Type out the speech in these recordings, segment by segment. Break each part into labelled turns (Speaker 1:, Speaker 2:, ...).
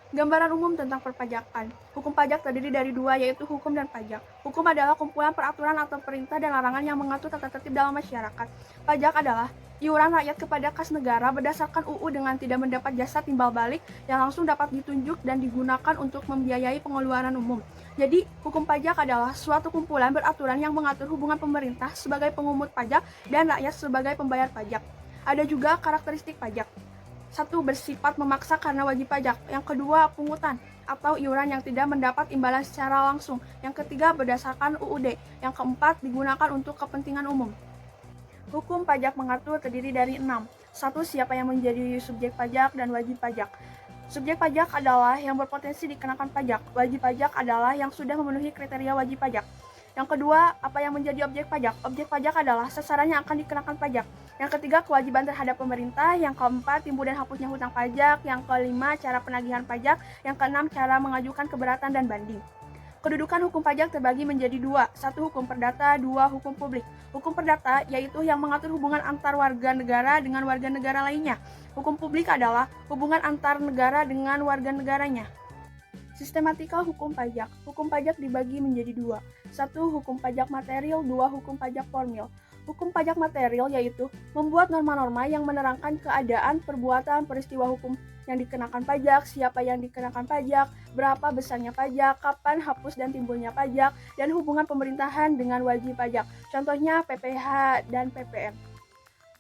Speaker 1: Gambaran umum tentang perpajakan. Hukum pajak terdiri dari dua, yaitu hukum dan pajak. Hukum adalah kumpulan peraturan atau perintah dan larangan yang mengatur tata tertib dalam masyarakat. Pajak adalah iuran rakyat kepada kas negara berdasarkan UU dengan tidak mendapat jasa timbal balik yang langsung dapat ditunjuk dan digunakan untuk membiayai pengeluaran umum. Jadi, hukum pajak adalah suatu kumpulan beraturan yang mengatur hubungan pemerintah sebagai pengumpul pajak dan rakyat sebagai pembayar pajak. Ada juga karakteristik pajak. Satu, bersifat memaksa karena wajib pajak. Yang kedua, pungutan atau iuran yang tidak mendapat imbalan secara langsung. Yang ketiga, berdasarkan UUD. Yang keempat, digunakan untuk kepentingan umum. Hukum pajak mengatur terdiri dari 6. Satu, siapa yang menjadi subjek pajak dan wajib pajak. Subjek pajak adalah yang berpotensi dikenakan pajak. Wajib pajak adalah yang sudah memenuhi kriteria wajib pajak. Yang kedua, apa yang menjadi objek pajak? Objek pajak adalah sasaran yang akan dikenakan pajak. Yang ketiga, kewajiban terhadap pemerintah. Yang keempat, timbul dan hapusnya hutang pajak. Yang kelima, cara penagihan pajak. Yang keenam, cara mengajukan keberatan dan banding. Kedudukan hukum pajak terbagi menjadi dua. Satu, hukum perdata. Dua, hukum publik. Hukum perdata yaitu yang mengatur hubungan antar warga negara dengan warga negara lainnya. Hukum publik adalah hubungan antar negara dengan warga negaranya. Sistematika hukum pajak. Hukum pajak dibagi menjadi dua. Satu, hukum pajak material. Dua, hukum pajak formil. Hukum pajak material yaitu membuat norma-norma yang menerangkan keadaan, perbuatan, peristiwa hukum yang dikenakan pajak, siapa yang dikenakan pajak, berapa besarnya pajak, kapan hapus dan timbulnya pajak, dan hubungan pemerintahan dengan wajib pajak. Contohnya PPh dan PPN.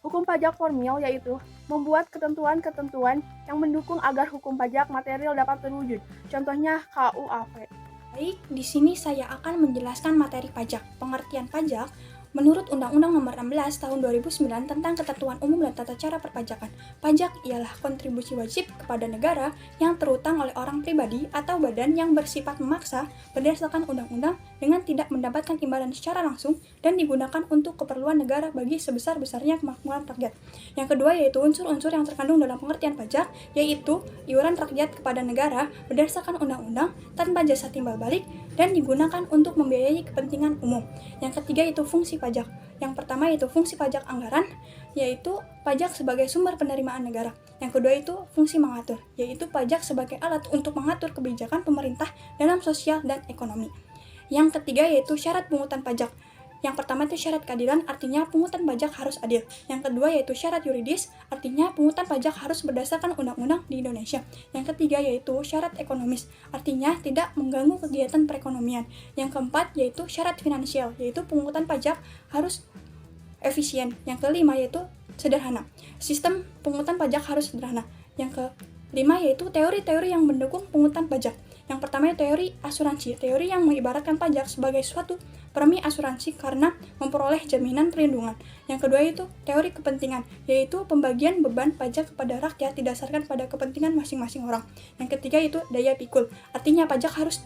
Speaker 1: Hukum pajak formil yaitu membuat ketentuan-ketentuan yang mendukung agar hukum pajak material dapat terwujud. Contohnya KUAP.
Speaker 2: Baik, di sini saya akan menjelaskan materi pajak. Pengertian pajak menurut Undang-Undang Nomor 16 Tahun 2009 tentang Ketentuan Umum dan Tata Cara Perpajakan. Pajak ialah kontribusi wajib kepada negara yang terutang oleh orang pribadi atau badan yang bersifat memaksa berdasarkan undang-undang dengan tidak mendapatkan imbalan secara langsung dan digunakan untuk keperluan negara bagi sebesar-besarnya kemakmuran rakyat. Yang kedua yaitu unsur-unsur yang terkandung dalam pengertian pajak, yaitu iuran rakyat kepada negara berdasarkan undang-undang tanpa jasa timbal balik dan digunakan untuk membiayai kepentingan umum. Yang ketiga itu fungsi pajak. Yang pertama yaitu fungsi pajak anggaran, yaitu pajak sebagai sumber penerimaan negara. Yang kedua itu fungsi mengatur, yaitu pajak sebagai alat untuk mengatur kebijakan pemerintah dalam sosial dan ekonomi. Yang ketiga yaitu syarat pungutan pajak. Yang pertama itu syarat keadilan, artinya pungutan pajak harus adil. Yang kedua yaitu syarat yuridis, artinya pungutan pajak harus berdasarkan undang-undang di Indonesia. Yang ketiga yaitu syarat ekonomis, artinya tidak mengganggu kegiatan perekonomian. Yang keempat yaitu syarat finansial, yaitu pungutan pajak harus efisien. Yang kelima yaitu sederhana. Sistem pungutan pajak harus sederhana. Yang kelima yaitu teori-teori yang mendukung pungutan pajak. Yang pertama teori asuransi, teori yang mengibaratkan pajak sebagai suatu premi asuransi karena memperoleh jaminan perlindungan. Yang kedua itu teori kepentingan, yaitu pembagian beban pajak kepada rakyat didasarkan pada kepentingan masing-masing orang. Yang ketiga itu daya pikul, artinya pajak harus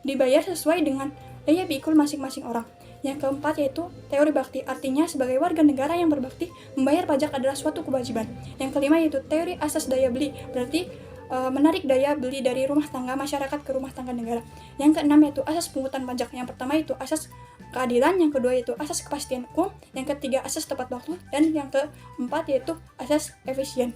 Speaker 2: dibayar sesuai dengan daya pikul masing-masing orang. Yang keempat yaitu teori bakti, artinya sebagai warga negara yang berbakti, membayar pajak adalah suatu kewajiban. Yang kelima yaitu teori asas daya beli, berarti menarik daya beli dari rumah tangga masyarakat ke rumah tangga negara. Yang keenam yaitu asas pungutan pajak. Yang pertama itu asas keadilan, yang kedua yaitu asas kepastian hukum, yang ketiga asas tepat waktu, dan yang keempat yaitu asas efisien.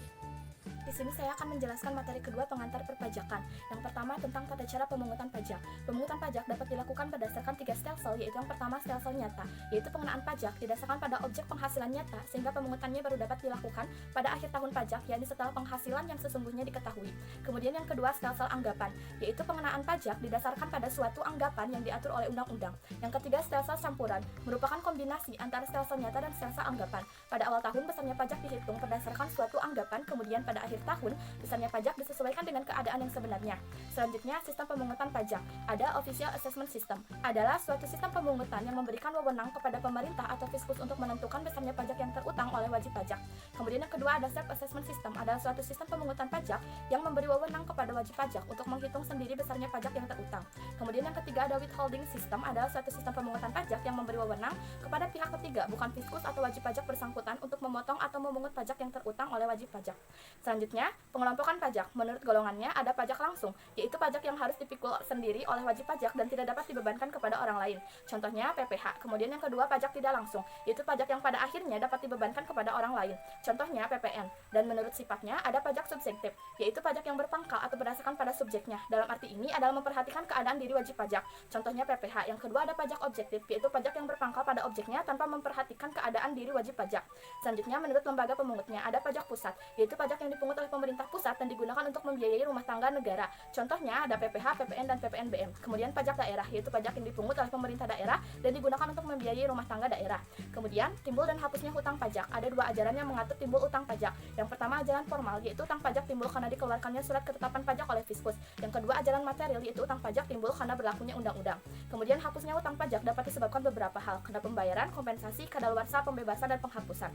Speaker 3: Di sini saya akan menjelaskan materi kedua pengantar perpajakan. Yang pertama tentang tata cara pemungutan pajak. Pemungutan pajak dapat dilakukan berdasarkan 3 stelsel, yaitu yang pertama stelsel nyata, yaitu pengenaan pajak didasarkan pada objek penghasilan nyata sehingga pemungutannya baru dapat dilakukan pada akhir tahun pajak, yakni setelah penghasilan yang sesungguhnya diketahui. Kemudian yang kedua stelsel anggapan, yaitu pengenaan pajak didasarkan pada suatu anggapan yang diatur oleh undang-undang. Yang ketiga stelsel campuran, merupakan kombinasi antara stelsel nyata dan stelsel anggapan. Pada awal tahun besarnya pajak dihitung berdasarkan suatu anggapan, kemudian pada akhir tahun besarnya pajak disesuaikan dengan keadaan yang sebenarnya. Selanjutnya, sistem pemungutan pajak. Ada official assessment system, adalah suatu sistem pemungutan yang memberikan wewenang kepada pemerintah atau fiskus untuk menentukan besarnya pajak yang terutang oleh wajib pajak. Kemudian yang kedua ada self assessment system, adalah suatu sistem pemungutan pajak yang memberi wewenang kepada wajib pajak untuk menghitung sendiri besarnya pajak yang terutang. Kemudian yang ketiga ada withholding system, adalah suatu sistem pemungutan pajak yang memberi wewenang kepada pihak ketiga, bukan fiskus atau wajib pajak bersangkutan untuk memotong atau memungut pajak yang terutang oleh wajib pajak. Selanjutnya Selanjutnya, pengelompokan pajak. Menurut golongannya, ada pajak langsung, yaitu pajak yang harus dipikul sendiri oleh wajib pajak dan tidak dapat dibebankan kepada orang lain. Contohnya PPh. Kemudian yang kedua, pajak tidak langsung, yaitu pajak yang pada akhirnya dapat dibebankan kepada orang lain. Contohnya PPN. Dan menurut sifatnya, ada pajak subjektif, yaitu pajak yang berpangkal atau berdasarkan pada subjeknya. Dalam arti ini adalah memperhatikan keadaan diri wajib pajak. Contohnya PPh. Yang kedua, ada pajak objektif, yaitu pajak yang berpangkal pada objeknya tanpa memperhatikan keadaan diri wajib pajak. Selanjutnya, menurut lembaga pemungutnya, ada pajak pusat, yaitu pajak yang dipungut oleh pemerintah pusat dan digunakan untuk membiayai rumah tangga negara. Contohnya ada PPh, PPN, dan PPNBM. Kemudian pajak daerah, yaitu pajak yang dipungut oleh pemerintah daerah dan digunakan untuk membiayai rumah tangga daerah. Kemudian timbul dan hapusnya hutang pajak. Ada dua ajaran yang mengatur timbul utang pajak. Yang pertama ajaran formal, yaitu utang pajak timbul karena dikeluarkannya surat ketetapan pajak oleh Fiskus. Yang kedua ajaran material, yaitu utang pajak timbul karena berlakunya undang-undang. Kemudian hapusnya utang pajak dapat disebabkan beberapa hal, karena pembayaran, kompensasi, kadaluarsa, pembebasan, dan penghapusan.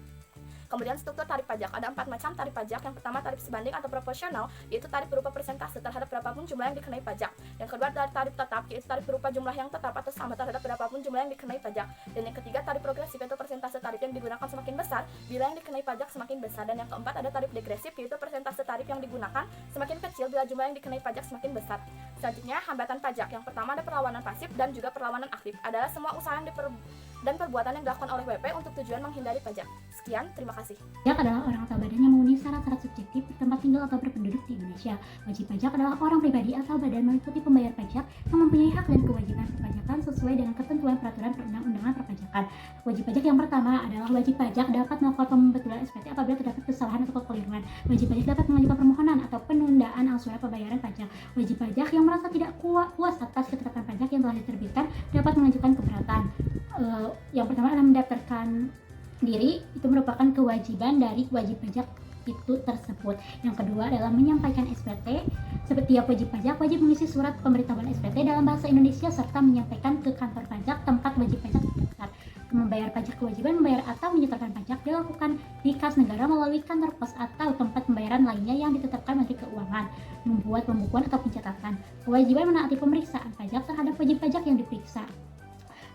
Speaker 3: Kemudian struktur tarif pajak. Ada 4 macam tarif pajak. Yang pertama tarif sebanding atau proporsional, yaitu tarif berupa persentase terhadap berapapun jumlah yang dikenai pajak. Yang kedua adalah tarif tetap, yaitu tarif berupa jumlah yang tetap atau sama terhadap berapapun jumlah yang dikenai pajak. Dan yang ketiga tarif progresif, yaitu persentase tarif yang digunakan semakin besar bila yang dikenai pajak semakin besar. Dan yang keempat ada tarif degresif, yaitu persentase tarif yang digunakan semakin kecil bila jumlah yang dikenai pajak semakin besar. Selanjutnya hambatan pajak. Yang pertama ada perlawanan pasif dan juga perlawanan aktif. Adalah semua usaha yang dan perbuatan yang dilakukan oleh WP untuk tujuan menghindari pajak. Sekian, terima kasih.
Speaker 4: Pajak adalah orang atau badan yang memenuhi syarat-syarat subjektif bertempat tinggal atau berpenduduk di Indonesia. Wajib pajak adalah orang pribadi atau badan meliputi pembayar pajak yang mempunyai hak dan kewajiban perpajakan sesuai dengan ketentuan peraturan perundang-undangan perpajakan. Wajib pajak yang pertama adalah wajib pajak dapat melakukan pembetulan SPT apabila terdapat kesalahan atau kekeliruan. Wajib pajak dapat mengajukan permohonan atau penundaan angsuran pembayaran pajak. Wajib pajak yang merasa tidak puas atas ketetapan pajak yang telah diterbitkan dapat mengajukan keberatan. Yang pertama adalah mendaftarkan diri, itu merupakan kewajiban dari wajib pajak itu tersebut. Yang kedua adalah menyampaikan SPT. Setiap wajib pajak wajib mengisi surat pemberitahuan SPT dalam bahasa Indonesia serta menyampaikan ke kantor pajak tempat wajib pajak terdaftar. Membayar pajak kewajiban membayar atau menyetorkan pajak dilakukan di kas negara melalui kantor pos atau tempat pembayaran lainnya yang ditetapkan Menteri Keuangan. Membuat pembukuan atau pencatatan. Kewajiban menaati pemeriksaan pajak terhadap wajib pajak yang diperiksa.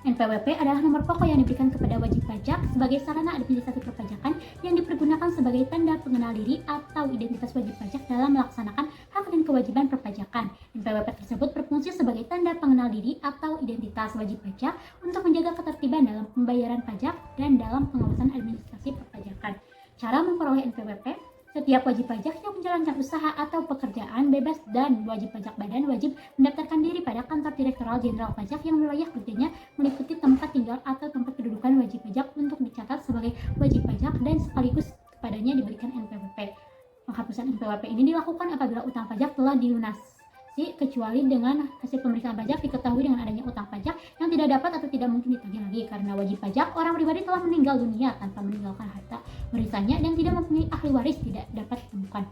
Speaker 4: NPWP adalah nomor pokok yang diberikan kepada wajib pajak sebagai sarana administrasi perpajakan yang dipergunakan sebagai tanda pengenal diri atau identitas wajib pajak dalam melaksanakan hak dan kewajiban perpajakan. NPWP tersebut berfungsi sebagai tanda pengenal diri atau identitas wajib pajak untuk menjaga ketertiban dalam pembayaran pajak dan dalam pengawasan administrasi perpajakan. Cara memperoleh NPWP: setiap wajib pajak yang menjalankan usaha atau pekerjaan bebas dan wajib pajak badan wajib mendaftarkan diri pada kantor Direktorat Jenderal Pajak yang wilayah kerjanya meliputi tempat tinggal atau tempat kedudukan wajib pajak untuk dicatat sebagai wajib pajak dan sekaligus kepadanya diberikan NPWP. Penghapusan NPWP ini dilakukan apabila utang pajak telah dilunasi, kecuali dengan hasil pemeriksaan pajak diketahui dengan adanya utang pajak yang tidak dapat atau tidak mungkin ditagih lagi karena wajib pajak orang pribadi telah meninggal dunia tanpa meninggalkan harta warisannya dan tidak mempunyai ahli waris tidak dapat ditemukan.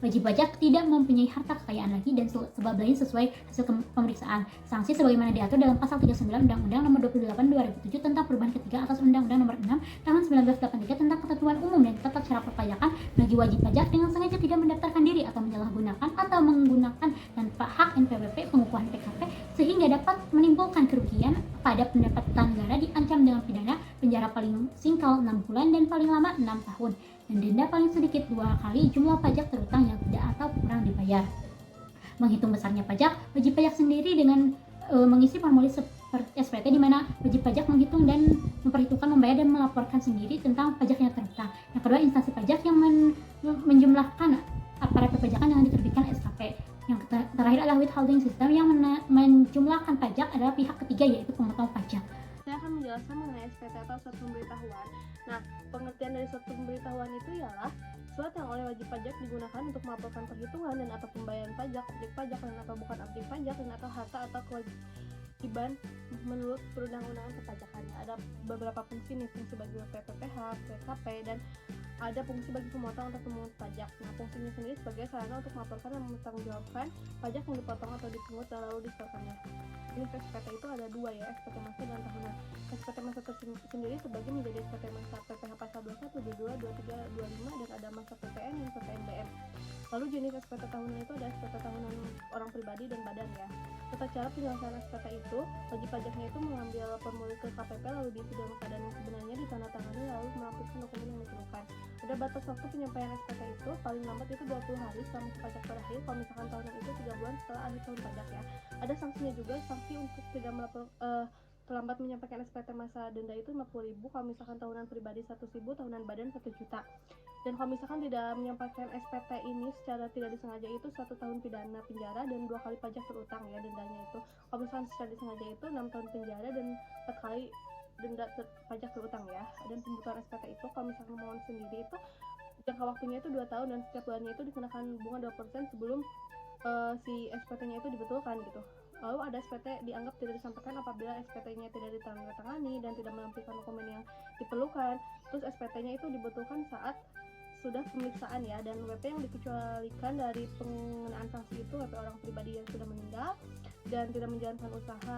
Speaker 4: Wajib pajak tidak mempunyai harta kekayaan lagi dan sebab lain sesuai hasil pemeriksaan. Sanksi sebagaimana diatur dalam pasal 39 Undang-Undang Nomor 28 2007 tentang perubahan ketiga atas Undang-Undang Nomor 6 Tahun 1983 tentang ketentuan umum dan tata cara perpajakan bagi wajib pajak dengan sengaja tidak mendaftarkan diri atau menyalahgunakan atau menggunakan tanpa hak NPWP pengukuhan PKP sehingga dapat menimbulkan kerugian pada pendapatan negara diancam dengan pidana penjara paling singkat 6 bulan dan paling lama 6 tahun. Dan denda paling sedikit 2 kali jumlah pajak terutang yang tidak atau kurang dibayar. Menghitung besarnya pajak, wajib pajak sendiri dengan mengisi formulir SPT di mana wajib pajak menghitung dan memperhitungkan membayar dan melaporkan sendiri tentang pajak yang terutang. Yang kedua, instansi pajak yang menjumlahkan aparat perpajakan yang diterbitkan SKP. Yang terakhir adalah withholding system yang menjumlahkan pajak adalah pihak ketiga yaitu pemotong pajak.
Speaker 1: Saya akan menjelaskan mengenai SPT atau surat pemberitahuan. Nah, pengertian dari surat pemberitahuan itu ialah surat yang oleh wajib pajak digunakan untuk melaporkan perhitungan dan atau pembayaran pajak, objek pajak dan atau bukan objek pajak dan atau harta atau kewajiban menurut perundang-undangan perpajakannya. Ada beberapa fungsi nih, fungsi bagi PPPH, PKP, dan ada fungsi bagi pemotong atau pemungut pajak. Nah, fungsinya sendiri sebagai sarana untuk melaporkan dan mempertanggungjawabkan pajak yang dipotong atau dipungut dan lalu disetorkannya. Ini SPT itu ada dua ya, SPT masa dan tahunan. SPT masa sendiri sebagai menjadi SPT masa PPh pasal 21, 22, 23, 25 dan ada masa PPN dan PPNBM. Lalu jenis SPT tahunan itu ada SPT tahunan orang pribadi dan badan ya. Tata cara penyelesaian SPT itu, wajib pajaknya itu mengambil formulir ke KPP lalu diisi dalam keadaan yang sebenarnya ditandatangani lalu melampirkan dokumen yang diperlukan. Ada
Speaker 5: Pada batas waktu penyampaian SPT itu paling lambat itu 20 hari setelah masa pajak berakhir. Kalau misalkan tahunan itu 3 bulan setelah akhir tahun pajak ya. Ada sanksinya juga, sanksi untuk tidak terlambat menyampaikan SPT masa denda itu 50.000, kalau misalkan tahunan pribadi 100.000, tahunan badan 1 juta. Dan kalau misalkan tidak menyampaikan SPT ini secara tidak disengaja itu 1 tahun pidana penjara dan 2 kali pajak terutang ya dendanya itu. Kalau misalkan secara disengaja itu 6 tahun penjara dan 4 kali denda pajak terutang ya. Dan pembutuhan SPT itu kalau misalkan mohon sendiri itu jangka waktunya itu 2 tahun dan setiap bulannya itu dikenakan bunga 2% sebelum si SPT-nya itu dibetulkan gitu. Lalu ada SPT dianggap tidak disampaikan apabila SPT-nya tidak ditandatangani dan tidak melampirkan dokumen yang diperlukan. Terus SPT-nya itu dibetulkan saat sudah pemeriksaan ya, dan WP yang dikecualikan dari pengenaan sanksi itu WP orang pribadi yang sudah meninggal dan tidak menjalankan usaha,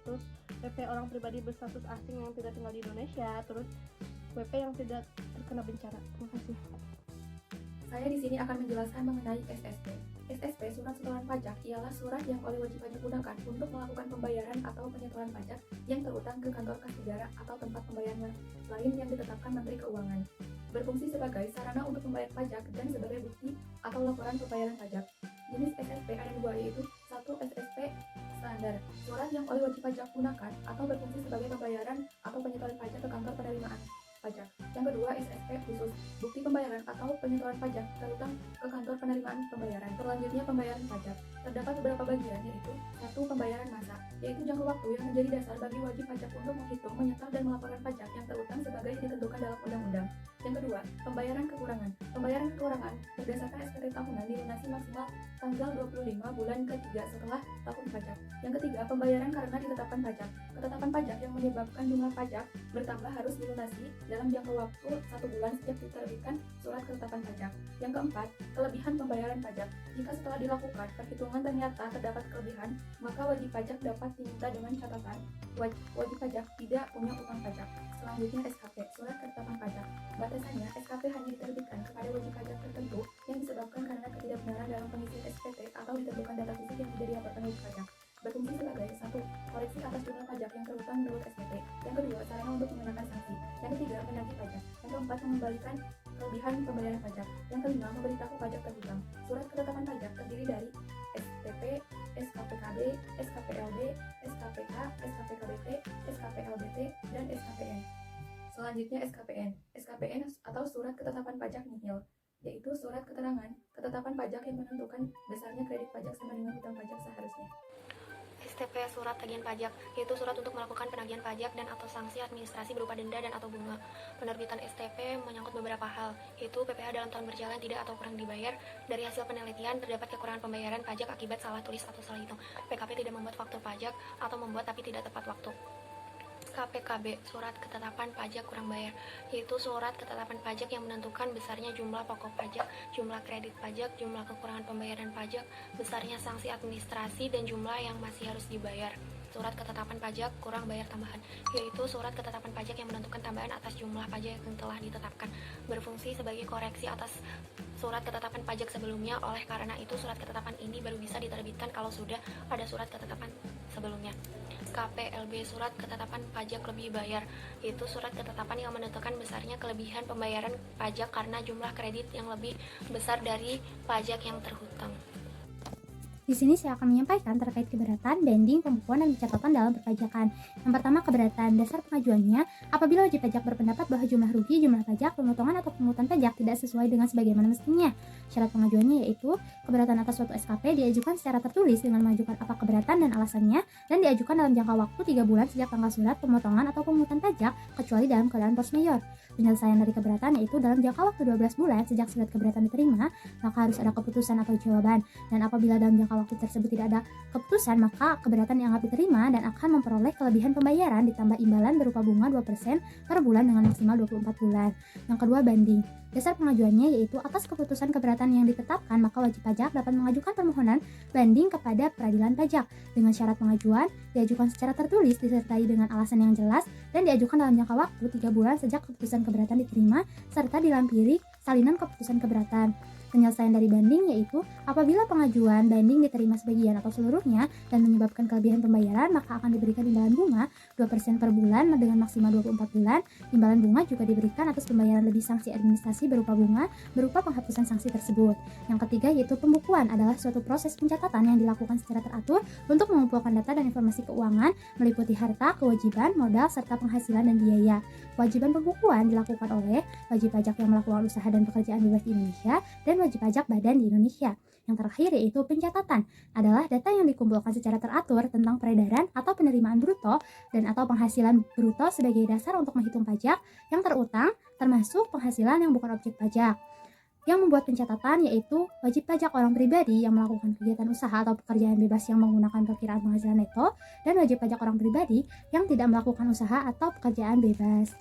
Speaker 5: terus WP orang pribadi berstatus asing yang tidak tinggal di Indonesia, terus WP yang tidak terkena bencana. Terima kasih.
Speaker 2: Saya di sini akan menjelaskan mengenai SSP. SSP, surat setoran pajak, ialah surat yang oleh wajib pajak gunakan untuk melakukan pembayaran atau penyetoran pajak yang terutang ke kantor kas negara atau tempat pembayaran lain yang ditetapkan Menteri Keuangan. Berfungsi sebagai sarana untuk membayar pajak dan sebagai bukti atau laporan pembayaran pajak. Jenis SSP ada 2, yaitu 1. SSP standar, surat yang oleh wajib pajak gunakan atau berfungsi sebagai pembayaran atau penyetoran pajak ke kantor penerimaan pajak. Yang kedua, SSP khusus, bukti pembayaran atau penyetoran pajak terutang ke kantor penerimaan pembayaran. Selanjutnya, pembayaran pajak. Terdapat beberapa bagian, yaitu 1. Pembayaran masa, yaitu jangka waktu yang menjadi dasar bagi wajib pajak untuk menghitung, menyetor, dan melaporkan pajak yang terutang sebagai ditentukan dalam undang-undang. Yang kedua, pembayaran kekurangan. Pembayaran kekurangan berdasarkan SPT tahunan dilunasi maksimal tanggal 25 bulan ke-3 setelah tahun pajak. Yang ketiga, pembayaran karena ditetapkan pajak. Ketetapan pajak yang menyebabkan jumlah pajak bertambah harus dilunasi dalam jangka waktu 1 bulan sejak diterbitkan surat ketetapan pajak. Yang keempat, kelebihan pembayaran pajak. Jika setelah dilakukan perhitungan ternyata terdapat kelebihan, maka wajib pajak dapat diminta dengan catatan wajib pajak tidak punya utang pajak. Selanjutnya, SKP, surat ketetapan pajak. Batasannya, SKP hanya diterbitkan kepada wajib pajak tertentu yang disebabkan karena ketidakbenaran dalam pengisian SPT atau ditemukan data fisik yang tidak dilaporkan wajib pajak. Berfungsi sebagai 1. Koreksi atas jumlah pajak yang terutang menurut SPT. Yang kedua, sarana untuk mengenakan sanksi. Yang ketiga, menagih pajak. Yang keempat, mengembalikan kelebihan pembayaran pajak. Yang kelima, memberitahu pajak terhutang. Surat ketetapan pajak terdiri dari STP, SKPKB, SKPLB, SKPK, SKPKBT, SKPLBT, dan SKPN. Selanjutnya, SKPN. SKPN atau surat ketetapan pajak nihil, yaitu surat keterangan ketetapan pajak yang menentukan besarnya kredit pajak sama dengan hutang pajak seharusnya.
Speaker 6: STP, surat tagihan pajak, yaitu surat untuk melakukan penagihan pajak dan atau sanksi administrasi berupa denda dan atau bunga. Penerbitan STP menyangkut beberapa hal, yaitu PPh dalam tahun berjalan tidak atau kurang dibayar. Dari hasil penelitian terdapat kekurangan pembayaran pajak akibat salah tulis atau salah hitung. PKP tidak membuat faktur pajak atau membuat tapi tidak tepat waktu. KPKB, surat ketetapan pajak kurang bayar, yaitu surat ketetapan pajak yang menentukan besarnya jumlah pokok pajak, jumlah kredit pajak, jumlah kekurangan pembayaran pajak, besarnya sanksi administrasi, dan jumlah yang masih harus dibayar. Surat ketetapan pajak kurang bayar tambahan, yaitu surat ketetapan pajak yang menentukan tambahan atas jumlah pajak yang telah ditetapkan, berfungsi sebagai koreksi atas surat ketetapan pajak sebelumnya. Oleh karena itu, surat ketetapan ini baru bisa diterbitkan kalau sudah ada surat ketetapan sebelumnya. KPLB, surat ketetapan pajak lebih bayar, yaitu surat ketetapan yang menentukan besarnya kelebihan pembayaran pajak karena jumlah kredit yang lebih besar dari pajak yang terhutang.
Speaker 4: Di sini saya akan menyampaikan terkait keberatan, banding, pembukuan, dan pencatatan dalam perpajakan. Yang pertama, keberatan. Dasar pengajuannya, apabila wajib pajak berpendapat bahwa jumlah rugi, jumlah pajak, pemotongan atau pemungutan pajak tidak sesuai dengan sebagaimana mestinya. Syarat pengajuannya yaitu keberatan atas suatu SKP diajukan secara tertulis dengan mengajukan apa keberatan dan alasannya, dan diajukan dalam jangka waktu 3 bulan sejak tanggal surat pemotongan atau pemungutan pajak, kecuali dalam keadaan force majeure. Penyelesaian dari keberatan yaitu dalam jangka waktu 12 bulan sejak surat keberatan diterima, maka harus ada keputusan atau jawaban. Dan apabila dalam jangka waktu tersebut tidak ada keputusan, maka keberatan dianggap diterima dan akan memperoleh kelebihan pembayaran ditambah imbalan berupa bunga 2% per bulan dengan maksimal 24 bulan. Yang kedua, banding. Dasar pengajuannya yaitu atas keputusan keberatan yang ditetapkan, maka wajib pajak dapat mengajukan permohonan banding kepada peradilan pajak. Dengan syarat pengajuan diajukan secara tertulis disertai dengan alasan yang jelas dan diajukan dalam jangka waktu 3 bulan sejak keputusan keberatan diterima serta dilampiri salinan keputusan keberatan. Penyelesaian dari banding yaitu apabila pengajuan banding diterima sebagian atau seluruhnya dan menyebabkan kelebihan pembayaran, maka akan diberikan imbalan bunga 2% per bulan dengan maksimal 24 bulan. Imbalan bunga juga diberikan atas pembayaran lebih sanksi administrasi berupa bunga, berupa penghapusan sanksi tersebut. Yang ketiga yaitu pembukuan adalah suatu proses pencatatan yang dilakukan secara teratur untuk mengumpulkan data dan informasi keuangan meliputi harta, kewajiban, modal, serta penghasilan dan biaya. Kewajiban pembukuan dilakukan oleh wajib pajak yang melakukan usaha dan pekerjaan bebas di Indonesia dan wajib pajak badan di Indonesia. Yang terakhir yaitu pencatatan adalah data yang dikumpulkan secara teratur tentang peredaran atau penerimaan bruto dan atau penghasilan bruto sebagai dasar untuk menghitung pajak yang terutang termasuk penghasilan yang bukan objek pajak. Yang membuat pencatatan yaitu wajib pajak orang pribadi yang melakukan kegiatan usaha atau pekerjaan bebas yang menggunakan perkiraan penghasilan neto dan wajib pajak orang pribadi yang tidak melakukan usaha atau pekerjaan bebas.